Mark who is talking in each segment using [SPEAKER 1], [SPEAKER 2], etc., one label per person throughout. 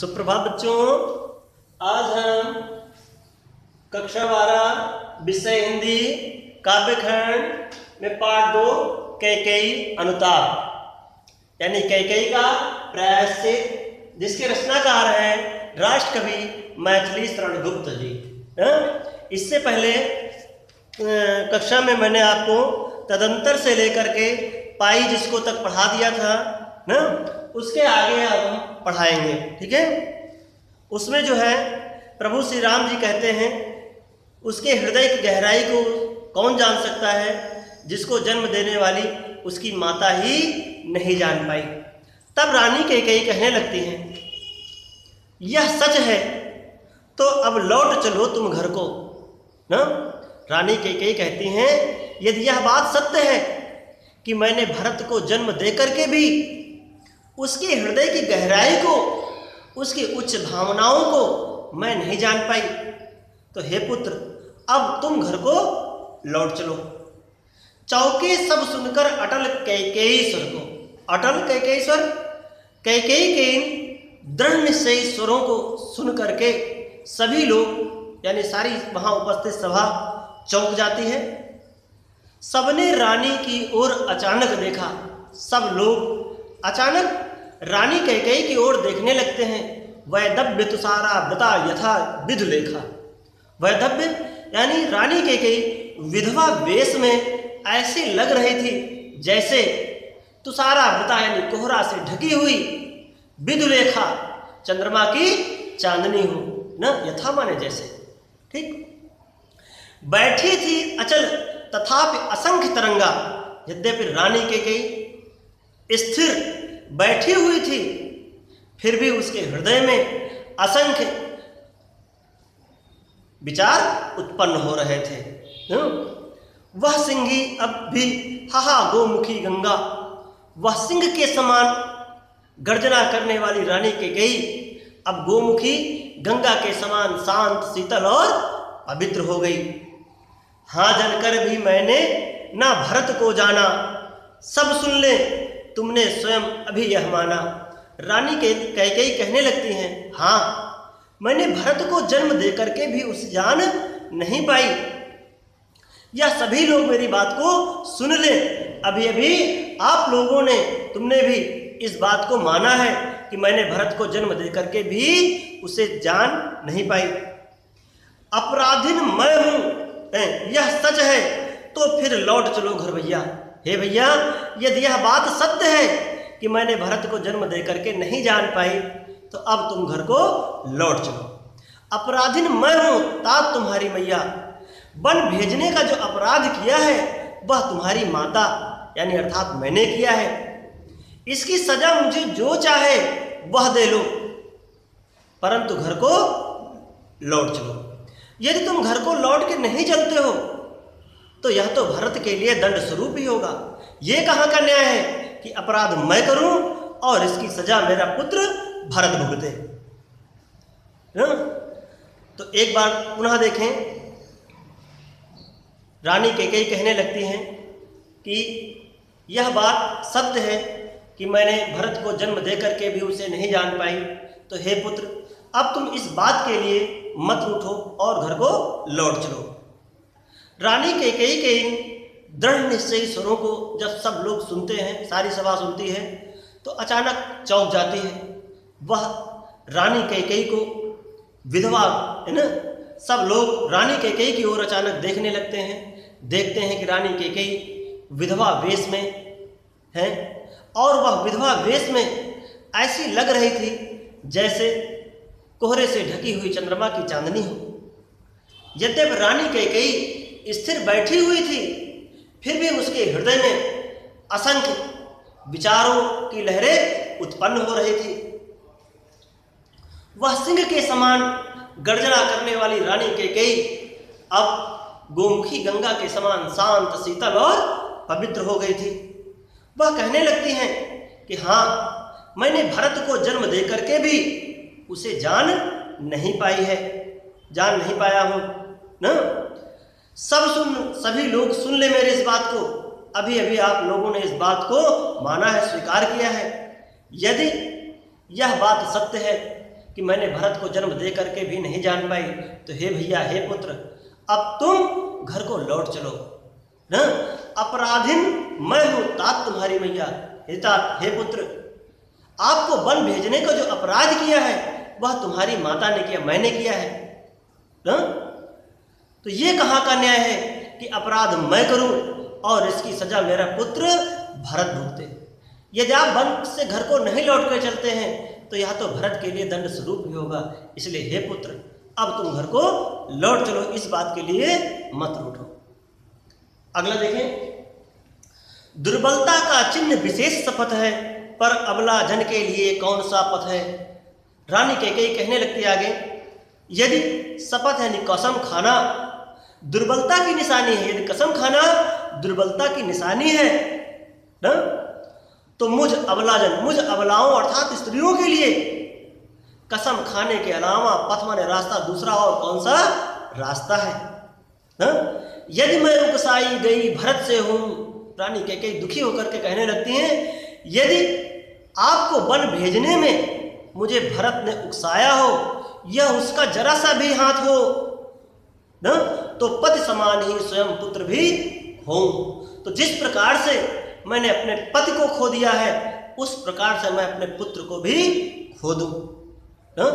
[SPEAKER 1] सुप्रभात बच्चों, आज हम कक्षा 12 विषय हिंदी काव्यखंड में पाठ 2 कैकेयी अनुताप यानी कैकेयी का प्रायश्चित, जिसके रचनाकार हैं राष्ट्र कवि मैथिली शरण गुप्त जी। इससे पहले कक्षा में मैंने आपको तदंतर से लेकर के पाई जिसको तक पढ़ा दिया था ना, उसके आगे अब हम पढ़ाएंगे। ठीक है। उसमें जो है प्रभु श्री राम जी कहते हैं उसके हृदय की गहराई को कौन जान सकता है, जिसको जन्म देने वाली उसकी माता ही नहीं जान पाई। तब रानी कैकेयी कहने लगती हैं, यह सच है तो अब लौट चलो तुम घर को ना। रानी कैकेयी कहती हैं, यदि यह बात सत्य है कि मैंने भरत को जन्म देकर के भी उसके हृदय की गहराई को, उसकी उच्च भावनाओं को मैं नहीं जान पाई, तो हे पुत्र अब तुम घर को लौट चलो। चौके सब सुनकर अटल कैकेयी स्वर को, अटल कैकेयी स्वर, कैकेयी के इन दृढ़ निश्चयी स्वरों को सुन करके सभी लोग यानी सारी वहां उपस्थित सभा चौंक जाती है। सबने रानी की ओर अचानक देखा, सब लोग अचानक रानी कैकेयी की ओर देखने लगते हैं। वैदव्य तुषारा व्रता यथा विधु लेखा, वैदव्य यानी रानी कैकेयी विधवा वेश में ऐसी लग रही थी जैसे तुषारा व्रता यानी कोहरा से ढकी हुई, विधुलेखा चंद्रमा की चांदनी हो ना, यथा माने जैसे। ठीक। बैठी थी अचल तथापि असंख्य तरंगा, यद्यपि रानी कैकेयी स्थिर बैठी हुई थी फिर भी उसके हृदय में असंख्य विचार उत्पन्न हो रहे थे। वह सिंही अब भी हाहा गोमुखी गंगा, वह सिंह के समान गर्जना करने वाली रानी कैकेयी अब गोमुखी गंगा के समान शांत, शीतल और पवित्र हो गई। हाँ जनकर भी मैंने ना भरत को जाना, सब सुन ले तुमने स्वयं अभी यह माना। रानी कैकेयी कहने लगती हैं, हाँ मैंने भरत को जन्म देकर के भी उसे जान नहीं पाई। यह सभी लोग मेरी बात को सुन ले, अभी अभी आप लोगों ने, तुमने भी इस बात को माना है कि मैंने भरत को जन्म देकर के भी उसे जान नहीं पाई। अपराधीन मैं हूं, यह सच है तो फिर लौट चलो घर भैया। हे भैया, यदि यह बात सत्य है कि मैंने भरत को जन्म देकर के नहीं जान पाई, तो अब तुम घर को लौट चलो। अपराधीन मैं हूं तात तुम्हारी मैया, वन भेजने का जो अपराध किया है वह तुम्हारी माता यानी अर्थात मैंने किया है। इसकी सजा मुझे जो चाहे वह दे लो, परंतु घर को लौट चलो। यदि तुम घर को लौट के नहीं चलते हो तो यह तो भरत के लिए दंड स्वरूप ही होगा। यह कहाँ का न्याय है कि अपराध मैं करूं और इसकी सजा मेरा पुत्र भरत भुगते। तो एक बार पुनः देखें, रानी कैकेयी कहने लगती हैं कि यह बात सत्य है कि मैंने भरत को जन्म देकर के भी उसे नहीं जान पाई, तो हे पुत्र अब तुम इस बात के लिए मत उठो और घर को लौट चलो। रानी कैकेयी के इन दृढ़ निश्चयी स्वरों को जब सब लोग सुनते हैं, सारी सभा सुनती है, तो अचानक चौंक जाती है। वह रानी कैकेयी को विधवा है ना, सब लोग रानी कैकेयी की ओर अचानक देखने लगते हैं। देखते हैं कि रानी कैकेयी विधवा वेश में है और वह विधवा वेश में ऐसी लग रही थी जैसे कोहरे से ढकी हुई चंद्रमा की चांदनी हो। यद्यपि रानी कैकेयी स्थिर बैठी हुई थी फिर भी उसके हृदय में असंख्य विचारों की लहरें उत्पन्न हो रही थी। वह सिंह के समान गर्जना करने वाली रानी कैकेयी अब गोमुखी गंगा के समान शांत, शीतल और पवित्र हो गई थी। वह कहने लगती हैं कि हाँ मैंने भरत को जन्म देकर के भी उसे जान नहीं पाई है, जान नहीं पाया हूं ना। सभी लोग सुन ले मेरे इस बात को, अभी अभी आप लोगों ने इस बात को माना है, स्वीकार किया है। यदि यह बात सत्य है कि मैंने भरत को जन्म दे करके भी नहीं जान पाई, तो हे भैया, हे पुत्र, अब तुम घर को लौट चलो न। अपराधिन मैं हूँ तात तुम्हारी मैया। हे तात, हे पुत्र, आपको वन भेजने का जो अपराध किया है वह तुम्हारी माता ने किया, मैंने किया है न। तो ये कहाँ का न्याय है कि अपराध मैं करूं और इसकी सजा मेरा पुत्र भरत भुगते। यदि आप वन से घर को नहीं लौट कर चलते हैं तो यह तो भरत के लिए दंड स्वरूप भी होगा। इसलिए हे पुत्र, अब तुम घर को लौट चलो, इस बात के लिए मत रूठो। अगला देखें, दुर्बलता का चिन्ह विशेष शपथ है, पर अबला जन के लिए कौन सा पथ है। रानी कैकेयी कहने लगती आगे, यदि शपथ यानी कसम खाना दुर्बलता की निशानी है, यदि कसम खाना दुर्बलता की निशानी है ना, तो मुझ अबलाजन, मुझ अबलाओं अर्थात स्त्रियों के लिए कसम खाने के अलावा पथ माने रास्ता दूसरा और कौन सा रास्ता है ना? यदि मैं उकसाई गई भरत से हूं, रानी कैकेयी दुखी होकर के कहने लगती हैं, यदि आपको वन भेजने में मुझे भरत ने उकसाया हो या उसका जरा सा भी हाथ हो न, तो पति समान ही स्वयं पुत्र भी हों। तो जिस प्रकार से मैंने अपने पति को खो दिया है उस प्रकार से मैं अपने पुत्र को भी खो दूं न।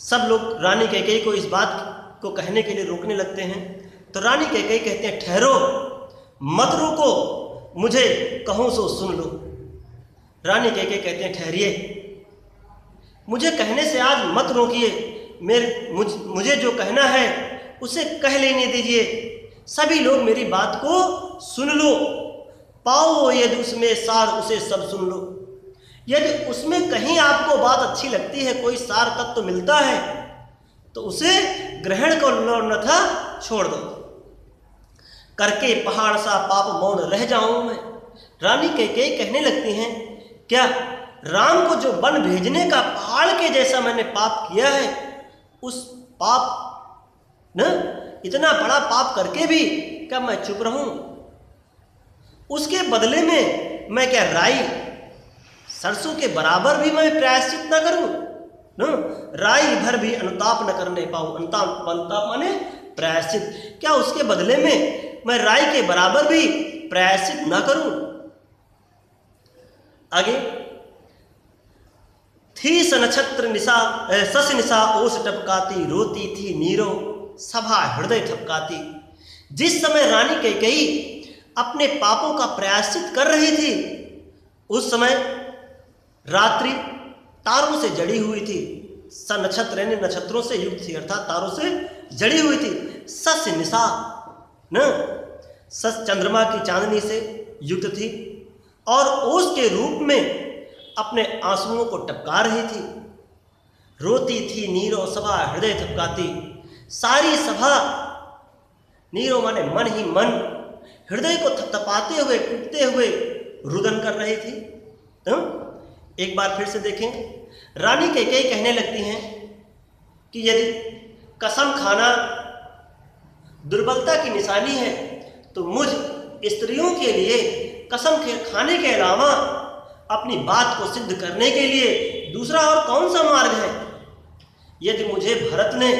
[SPEAKER 1] सब लोग रानी कैकेयी को इस बात को कहने के लिए रोकने लगते हैं। तो रानी कैकेयी कहते हैं, ठहरो, मत रुको, मुझे कहूं सो सुन लो। रानी कैकेयी कहते हैं, ठहरिए, मुझे कहने से आज मत रोकिए, मुझे जो कहना है उसे कह लेने दीजिए। सभी लोग मेरी बात को सुन लो, पाओ यदि उसमें सार उसे सब सुन लो। यदि उसमें कहीं आपको बात अच्छी लगती है, कोई सार तत्व मिलता है, तो उसे ग्रहण कर लो, अन्यथा छोड़ दो। करके पहाड़ सा पाप मौन रह जाऊं मैं। रानी कैकेयी कहने लगती हैं, क्या राम को जो वन भेजने का पहाड़ के जैसा मैंने पाप किया है, उस पाप न, इतना बड़ा पाप करके भी क्या मैं चुप रहूं? उसके बदले में मैं क्या राई सरसों के बराबर भी मैं प्रायश्चित न करूं न? राई भर भी अनुताप न करने पाऊं। अनुताप माने प्रायश्चित, क्या उसके बदले में मैं राई के बराबर भी प्रायश्चित न करूं? आगे, थी सनक्षत्र निशा सस निशा ओस टपकाती, रोती थी नीरो सभा हृदय थपकाती। जिस समय रानी कैकेयी अपने पापों का प्रायश्चित कर रही थी उस समय रात्रि तारों से जड़ी हुई थी। नक्षत्र यानी नक्षत्रों से युक्त थी, अर्थात तारों से जड़ी हुई थी। सस निशा न, सस चंद्रमा की चांदनी से युक्त थी और ओस के रूप में अपने आंसुओं को टपका रही थी। रोती थी नीरो सभा हृदय थपकाती, सारी सभा, नीरो माने मन ही मन, हृदय को थपथपाते हुए टूटते हुए रुदन कर रही थी। तो एक बार फिर से देखें, रानी कैकेयी कहने लगती हैं कि यदि कसम खाना दुर्बलता की निशानी है तो मुझ स्त्रियों के लिए कसम खाने के अलावा अपनी बात को सिद्ध करने के लिए दूसरा और कौन सा मार्ग है। यदि मुझे भरत ने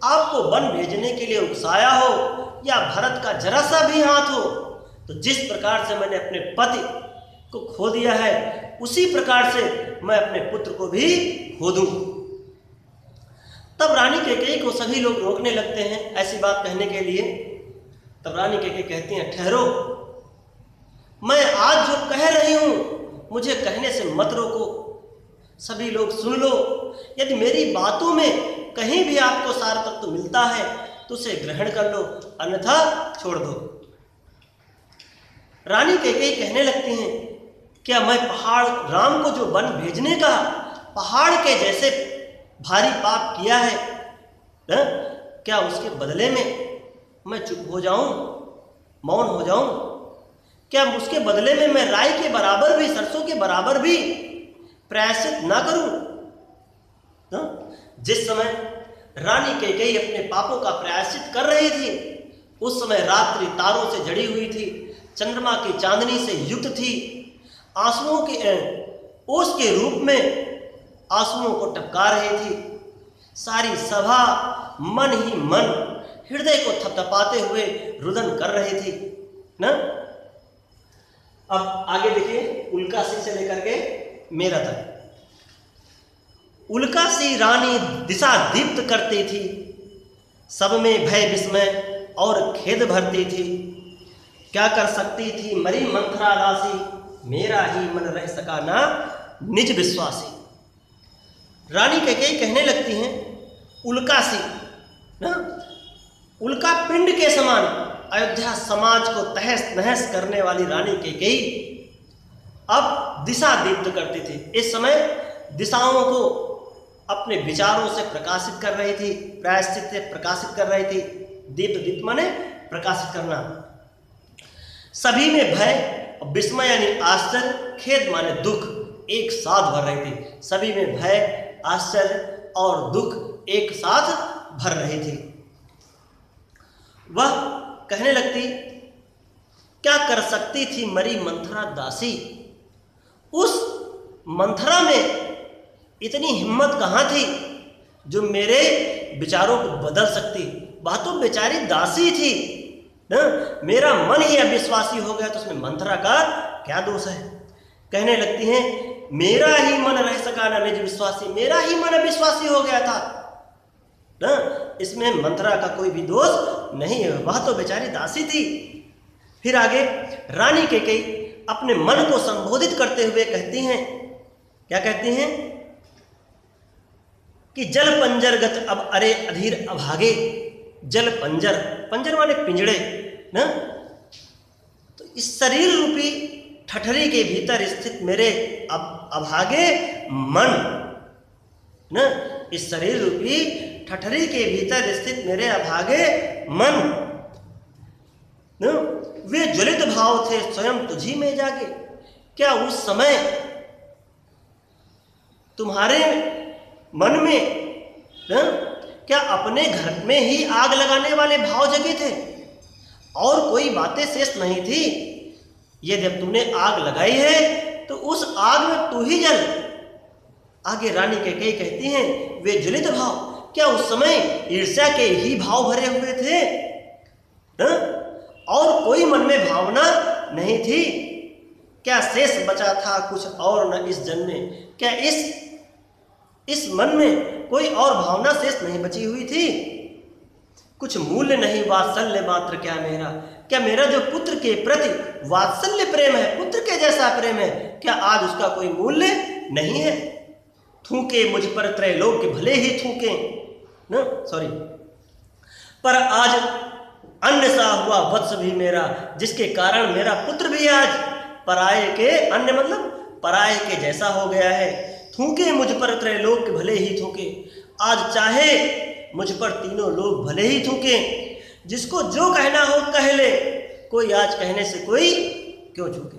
[SPEAKER 1] आपको वन भेजने के लिए उकसाया हो या भरत का जरा सा भी हाथ हो, तो जिस प्रकार से मैंने अपने पति को खो दिया है उसी प्रकार से मैं अपने पुत्र को भी खो दूं। तब रानी कैकेयी को सभी लोग रोकने लगते हैं ऐसी बात कहने के लिए। तब रानी कैकेयी कहती हैं, ठहरो, मैं आज जो कह रही हूं मुझे कहने से मत रोको, सभी लोग सुन लो। यदि मेरी बातों में कहीं भी आपको सार तत्व मिलता है तो उसे ग्रहण कर लो, अन्यथा छोड़ दो। रानी कैकेयी कहने लगती हैं, क्या मैं पहाड़ राम को जो वन भेजने का पहाड़ के जैसे भारी पाप किया है न? क्या उसके बदले में मैं चुप हो जाऊं, मौन हो जाऊं? क्या उसके बदले में मैं राई के बराबर भी, सरसों के बराबर भी प्रायश्चित ना करूं? न? जिस समय रानी कैकेयी अपने पापों का प्रायश्चित कर रही थी उस समय रात्रि तारों से जड़ी हुई थी, चंद्रमा की चांदनी से युक्त थी, आंसुओं के ओस के रूप में आंसुओं को टपका रही थी। सारी सभा मन ही मन हृदय को थपथपाते हुए रुदन कर रही थी ना। अब आगे देखिए, उल्कासी से लेकर के मेरा तक। उल्कासी रानी दिशा दीप्त करती थी, सब में भय विस्मय और खेद भरती थी। क्या कर सकती थी मरी मंथरा दासी, मेरा ही मन रह सका ना निज विश्वासी। रानी कैकेयी कहने लगती हैं, उल्कासी ना, उल्का पिंड के समान अयोध्या समाज को तहस नहस करने वाली रानी कैकेयी अब दिशा दीप्त करती थी। इस समय दिशाओं को अपने विचारों से प्रकाशित कर रही थी, प्रायश्चित से प्रकाशित कर रही थी। दीप्त दीप्त माने प्रकाशित करना। सभी में भय विस्मय यानी आश्चर्य, खेद माने दुख एक साथ भर रही थी। सभी में भय आश्चर्य और दुख एक साथ भर रही थी। वह कहने लगती, क्या कर सकती थी मरी मंथरा दासी। उस मंथरा में इतनी हिम्मत कहाँ थी जो मेरे विचारों को बदल सकती। वह तो बेचारी दासी थी ना। मेरा मन ही अविश्वासी हो गया तो उसमें मंथरा का क्या दोष है। कहने लगती हैं, मेरा ही मन रह सका ना निज विश्वासी, मेरा ही मन अविश्वासी हो गया था ना, इसमें मंथरा का कोई भी दोष नहीं है, वह तो बेचारी दासी थी। फिर आगे रानी कैकेयी अपने मन को संबोधित करते हुए कहती हैं, क्या कहती हैं कि जल पंजरगत अब अरे अधीर अभागे। जल पंजर, पंजर माने पिंजड़े ना। तो इस शरीर रूपी ठठरी के भीतर स्थित मेरे अभागे मन ना, इस शरीर रूपी ठठरी के भीतर स्थित मेरे अभागे मन ना, वे ज्वलित भाव थे स्वयं तुझी में जागे। क्या उस समय तुम्हारे मन में ना, क्या अपने घर में ही आग लगाने वाले भाव जगे थे और कोई बातें शेष नहीं थी। यदि अब तुमने आग लगाई है तो उस आग में तू ही जल। आगे रानी कैकेयी कहती हैं, वे ज्वलित भाव, क्या उस समय ईर्ष्या के ही भाव भरे हुए थे ना? और कोई मन में भावना नहीं थी। क्या शेष बचा था कुछ और न इस जन्म में। क्या इस मन में कोई और भावना शेष नहीं बची हुई थी। कुछ मूल्य नहीं वात्सल्य मात्र क्या मेरा। क्या मेरा जो पुत्र के प्रति वात्सल्य प्रेम है, पुत्र के जैसा प्रेम है, क्या आज उसका कोई मूल्य नहीं है। थूके मुझ पर त्रैलोक्य भले ही थूके न, सॉरी, पर आज अन्य सा हुआ वत्स भी मेरा, जिसके कारण मेरा पुत्र भी आज पराये के, अन्य मतलब पराये के जैसा हो गया है। थूके मुझ पर त्रैलोक्य भले ही थूके, आज चाहे मुझ पर तीनों लोग भले ही थूके। जिसको जो कहना हो कह ले, कोई आज कहने से कोई क्यों चूके।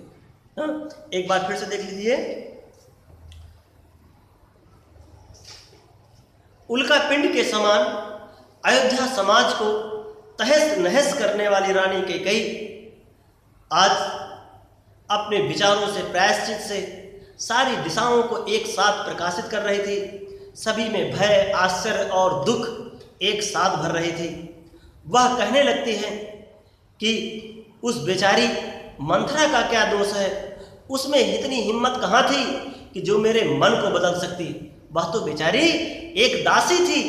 [SPEAKER 1] हाँ, एक बार फिर से देख लीजिए। उल्का पिंड के समान अयोध्या समाज को तहस नहस करने वाली रानी कैकेयी आज अपने विचारों से, प्रायश्चित से सारी दिशाओं को एक साथ प्रकाशित कर रही थी। सभी में भय, आश्चर्य और दुख एक साथ भर रही थी। वह कहने लगती है कि उस बेचारी मंथरा का क्या दोष है, उसमें इतनी हिम्मत कहाँ थी कि जो मेरे मन को बदल सकती। वह तो बेचारी एक दासी थी,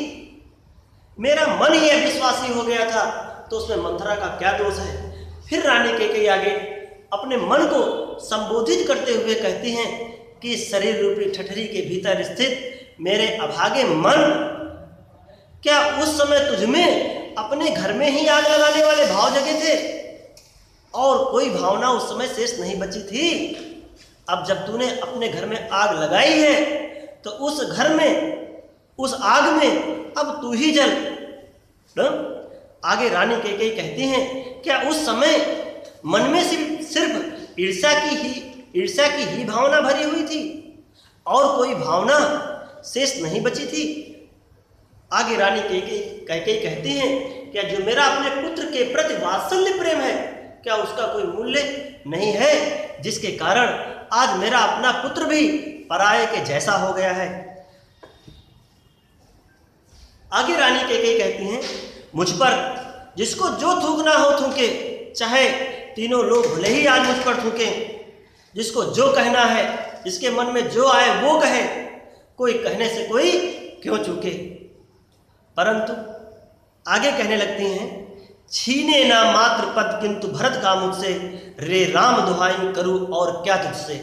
[SPEAKER 1] मेरा मन ही अविश्वासी हो गया था, तो उसमें मंथरा का क्या दोष है। फिर रानी कैकेयी आगे अपने मन को संबोधित करते हुए कहती हैं कि शरीर रूपी ठठरी के भीतर स्थित मेरे अभागे मन, क्या उस समय तुझमें अपने घर में ही आग लगाने वाले भाव जगे थे और कोई भावना उस समय शेष नहीं बची थी। अब जब तूने अपने घर में आग लगाई है तो उस घर में, उस आग में अब तू ही जल न? आगे रानी कैकेयी कहती हैं, क्या उस समय मन में सिर्फ ईर्ष्या की ही भावना भरी हुई थी और कोई भावना शेष नहीं बची थी। आगे रानी कैकेयी कहती हैं, क्या जो मेरा अपने पुत्र के प्रति वात्सल्य प्रेम है, क्या उसका कोई मूल्य नहीं है, जिसके कारण आज मेरा अपना पुत्र भी पराये के जैसा हो गया है। आगे रानी कैकेयी कहती हैं, मुझ पर जिसको जो थूकना हो थूके, चाहे तीनों लोग भले ही आज मुझ पर थूकें, जिसको जो कहना है, जिसके मन में जो आए वो कहे, कोई कहने से कोई क्यों चूके। परंतु आगे कहने लगती हैं, छीने ना मात्र पद किंतु भरत का मुझसे, रे राम दुहाई करूं और क्या तुझसे।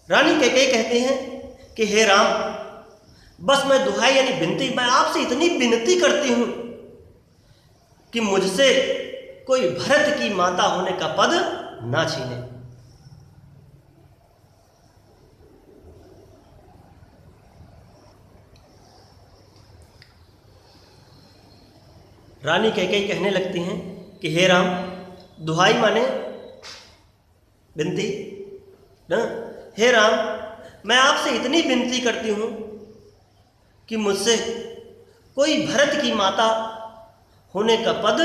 [SPEAKER 1] रानी कैकेयी कहती हैं कि हे राम, बस मैं दुहाई यानी विनती, मैं आपसे इतनी विनती करती हूं कि मुझसे कोई भरत की माता होने का पद ना छीने। रानी कैकेयी कहने लगती हैं कि हे राम, दुहाई माने विनती ना, हे राम, मैं आपसे इतनी विनती करती हूँ कि मुझसे कोई भरत की माता होने का पद